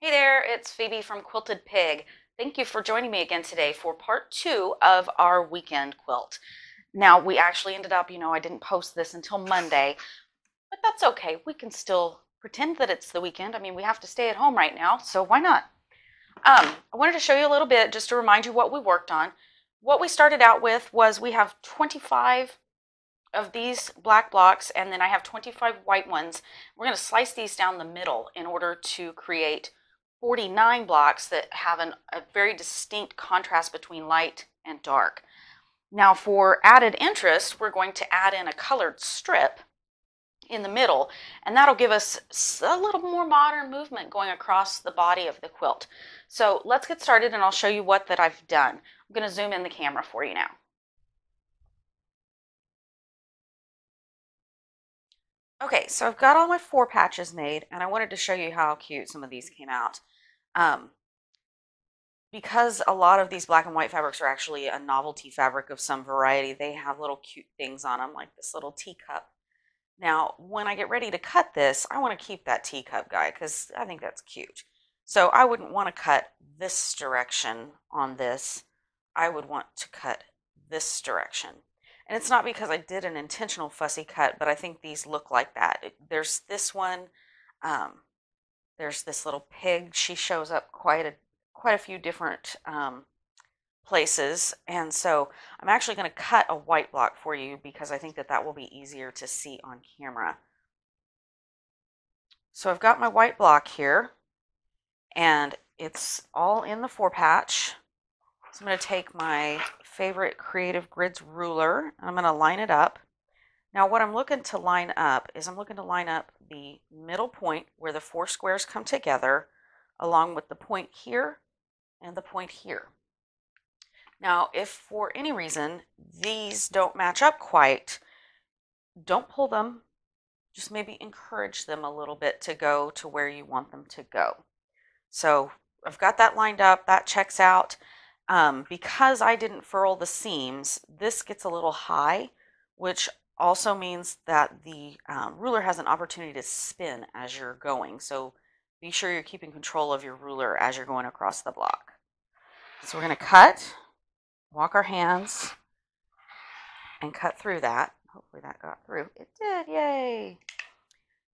Hey there, it's Phoebe from Quilted Pig. Thank you for joining me again today for part 2 of our weekend quilt. Now, we actually ended up, I didn't post this until Monday, but that's okay. We can still pretend that it's the weekend. I mean, we have to stay at home right now, so why not? I wanted to show you a little bit just to remind you what we worked on. What we started out with was we have 25 of these black blocks, and then I have 25 white ones. We're going to slice these down the middle in order to create 49 blocks that have a very distinct contrast between light and dark. Now, for added interest, we're going to add in a colored strip in the middle, and that'll give us a little more modern movement going across the body of the quilt. So let's get started, and I'll show you what that I've done. I'm going to zoom in the camera for you now. Okay, so I've got all my 4 patches made, and I wanted to show you how cute some of these came out. Because a lot of these black and white fabrics are actually a novelty fabric of some variety, they have little cute things on them, like this little teacup. Now, when I get ready to cut this, I want to keep that teacup guy because I think that's cute. So I wouldn't want to cut this direction on this. I would want to cut this direction. And it's not because I did an intentional fussy cut, but I think these look like that. There's this one. There's this little pig. She shows up quite a few different places. And so I'm actually going to cut a white block for you because I think that that will be easier to see on camera. So I've got my white block here, and it's all in the 4 patch. So I'm going to take my favorite Creative Grids ruler, and I'm going to line it up. Now what I'm looking to line up is I'm looking to line up the middle point where the 4 squares come together, along with the point here and the point here. Now, if for any reason these don't match up quite, don't pull them. Just maybe encourage them a little bit to go to where you want them to go. So I've got that lined up. That checks out. Because I didn't furl the seams, this gets a little high, which also means that the ruler has an opportunity to spin as you're going. So be sure you're keeping control of your ruler as you're going across the block. So we're going to cut, walk our hands, and cut through that. Hopefully that got through. It did, yay!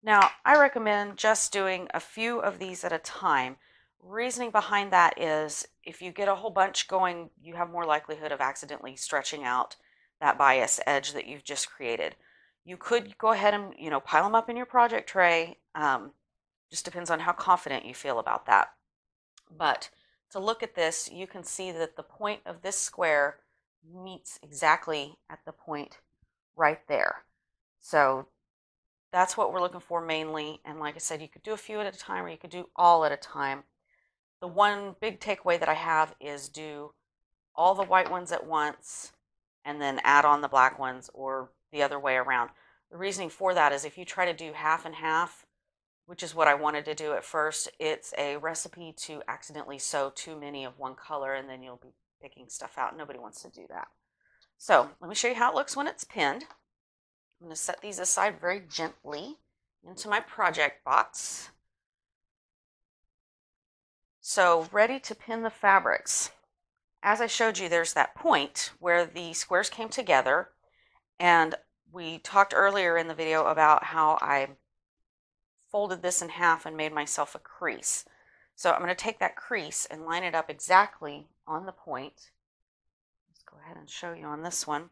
Now, I recommend just doing a few of these at a time. Reasoning behind that is if you get a whole bunch going, you have more likelihood of accidentally stretching out that bias edge that you've just created. You could go ahead and, pile them up in your project tray. Just depends on how confident you feel about that. But to look at this, you can see that the point of this square meets exactly at the point right there. So that's what we're looking for mainly. And like I said, you could do a few at a time or you could do all at a time. The one big takeaway that I have is do all the white ones at once and then add on the black ones, or the other way around. The reasoning for that is if you try to do half and half, which is what I wanted to do at first, it's a recipe to accidentally sew too many of one color, and then you'll be picking stuff out. Nobody wants to do that. So let me show you how it looks when it's pinned. I'm going to set these aside very gently into my project box. So ready to pin the fabrics. As I showed you, there's that point where the squares came together, and we talked earlier in the video about how I folded this in half and made myself a crease. So I'm going to take that crease and line it up exactly on the point. Let's go ahead and show you on this one.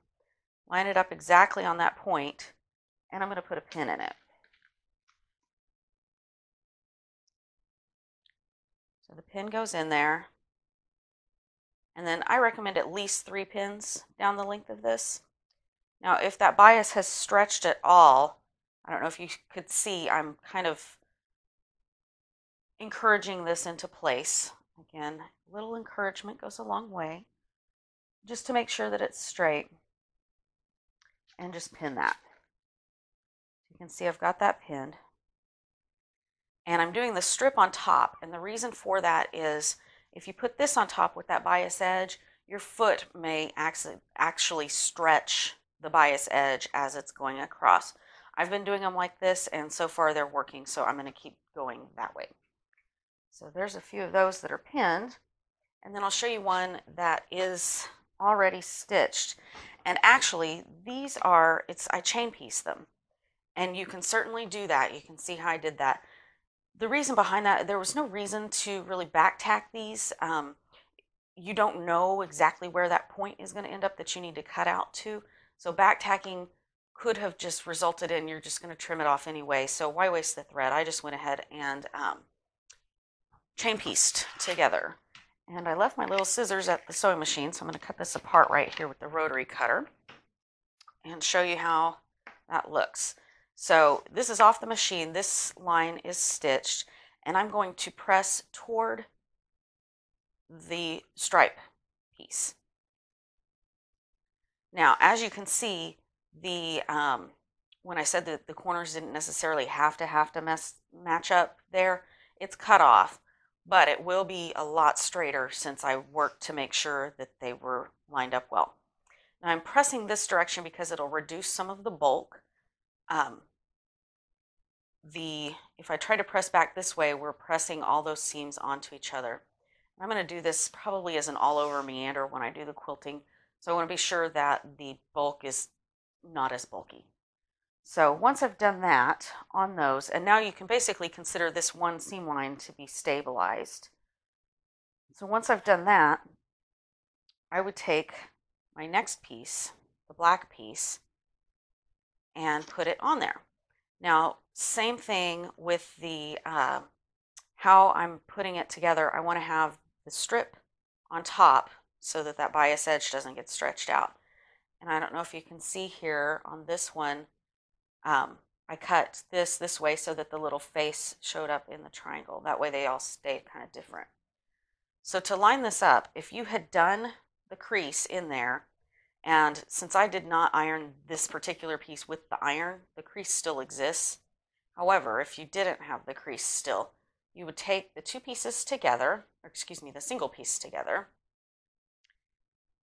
Line it up exactly on that point, and I'm going to put a pin in it. So the pin goes in there, and then I recommend at least 3 pins down the length of this. Now, if that bias has stretched at all, I don't know if you could see, I'm kind of encouraging this into place. Again, a little encouragement goes a long way, just to make sure that it's straight, and just pin that. You can see I've got that pinned. And I'm doing the strip on top, and the reason for that is if you put this on top with that bias edge, your foot may actually stretch the bias edge as it's going across. I've been doing them like this, and so far they're working, so I'm going to keep going that way. So there's a few of those that are pinned. And then I'll show you one that is already stitched. And actually, these are, I chain piece them. And you can certainly do that. You can see how I did that. The reason behind that, there was no reason to really back tack these. You don't know exactly where that point is going to end up that you need to cut out to. So back tacking could have just resulted in you're just going to trim it off anyway. So why waste the thread? I just went ahead and chain pieced together. And I left my little scissors at the sewing machine, so I'm going to cut this apart right here with the rotary cutter and show you how that looks. So this is off the machine. This line is stitched, and I'm going to press toward the stripe piece. Now, as you can see, the when I said that the corners didn't necessarily have to match up there, it's cut off, but it will be a lot straighter since I worked to make sure that they were lined up well. Now I'm pressing this direction because it'll reduce some of the bulk. If I try to press back this way, we're pressing all those seams onto each other. I'm going to do this probably as an all-over meander when I do the quilting, so I want to be sure that the bulk is not as bulky. So once I've done that on those, and now you can basically consider this one seam line to be stabilized. So once I've done that, I would take my next piece, the black piece, and put it on there. Now, same thing with the how I'm putting it together. I want to have the strip on top so that that bias edge doesn't get stretched out. And I don't know if you can see here on this one, I cut this way so that the little face showed up in the triangle. That way they all stay kind of different. So to line this up, if you had done the crease in there, and since I did not iron this particular piece with the iron, the crease still exists. However, if you didn't have the crease still, you would take the two pieces together, or excuse me, the single piece together,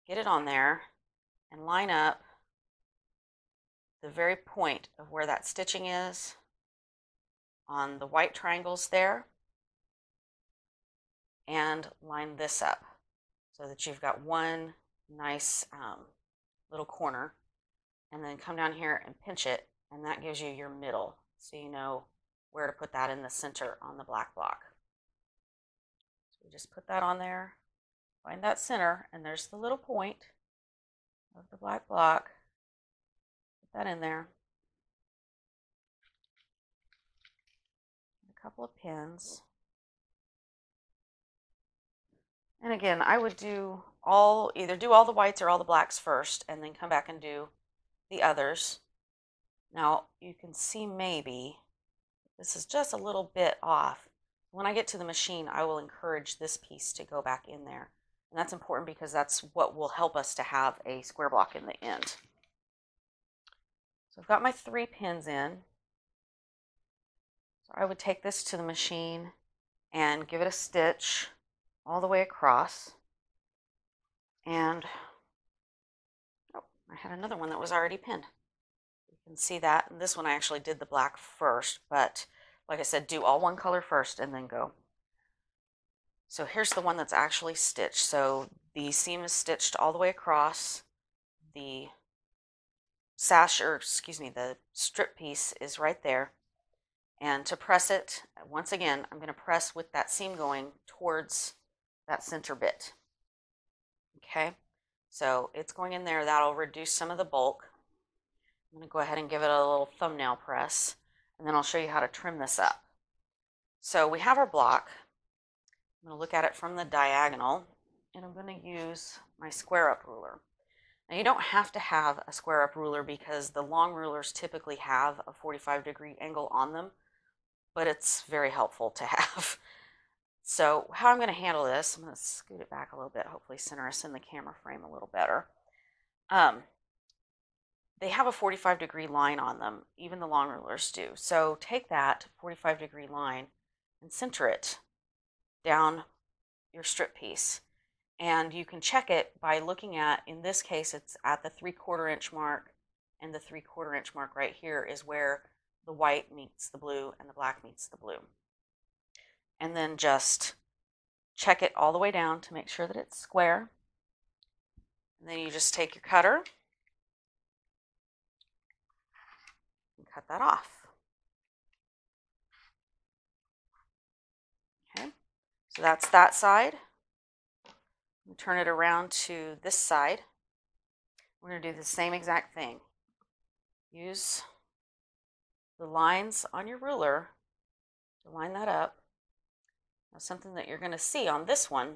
get it on there, and line up the very point of where that stitching is on the white triangles there, and line this up so that you've got one nice little corner, and then come down here and pinch it, and that gives you your middle, so you know where to put that in the center on the black block. So we just put that on there, find that center, and there's the little point of the black block. Put that in there. A couple of pins. And again, I would either do all the whites or all the blacks first, and then come back and do the others. Now you can see maybe this is just a little bit off. When I get to the machine, I will encourage this piece to go back in there. And that's important because that's what will help us to have a square block in the end. So I've got my 3 pins in. So I would take this to the machine and give it a stitch all the way across. And oh, I had another one that was already pinned. You can see that. And this one I actually did the black first, but like I said, do all one color first and then go. So here's the one that's actually stitched. So the seam is stitched all the way across. The sash, or excuse me, the strip piece is right there. And to press it, once again, I'm going to press with that seam going towards that center bit. Okay, so it's going in there. That'll reduce some of the bulk. I'm going to go ahead and give it a little thumbnail press, and then I'll show you how to trim this up. So we have our block. I'm going to look at it from the diagonal, and I'm going to use my square up ruler. Now you don't have to have a square up ruler because the long rulers typically have a 45-degree angle on them, but it's very helpful to have. So how I'm going to handle this, I'm going to scoot it back a little bit, hopefully center us in the camera frame a little better. They have a 45-degree line on them, even the long rulers do. So take that 45-degree line and center it down your strip piece. And you can check it by looking at, in this case, it's at the 3/4 inch mark, and the 3/4 inch mark right here is where the white meets the blue and the black meets the blue. and then just check it all the way down to make sure that it's square. And then you just take your cutter and cut that off. Okay, so that's that side. We turn it around to this side. We're going to do the same exact thing. Use the lines on your ruler to line that up. Now, something that you're going to see on this one,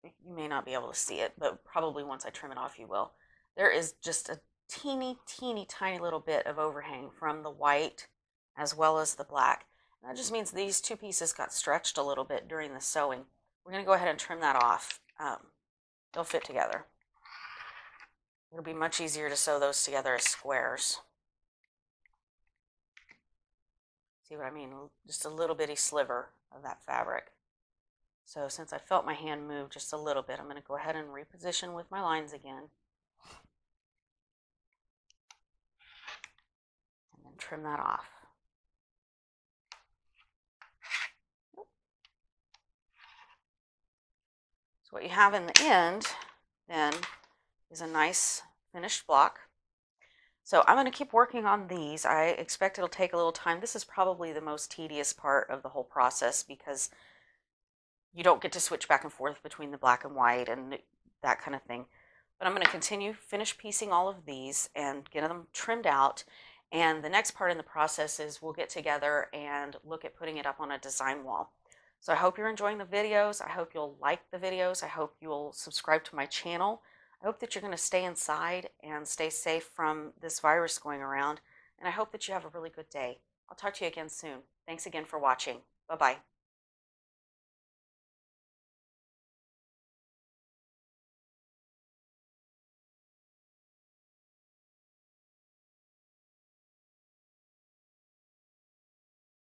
you may not be able to see it, but probably once I trim it off you will. There is just a teeny tiny little bit of overhang from the white as well as the black. And that just means these two pieces got stretched a little bit during the sewing. We're going to go ahead and trim that off. They'll fit together. It'll be much easier to sew those together as squares. See what I mean? Just a little bitty sliver of that fabric. So since I felt my hand move just a little bit, I'm going to go ahead and reposition with my lines again. And then trim that off. So what you have in the end then is a nice finished block. So I'm going to keep working on these. I expect it'll take a little time. This is probably the most tedious part of the whole process because you don't get to switch back and forth between the black and white and that kind of thing. But I'm going to continue, finish piecing all of these and get them trimmed out. And the next part in the process is we'll get together and look at putting it up on a design wall. So I hope you're enjoying the videos. I hope you'll like the videos. I hope you'll subscribe to my channel. I hope that you're going to stay inside and stay safe from this virus going around. And I hope that you have a really good day. I'll talk to you again soon. Thanks again for watching. Bye-bye.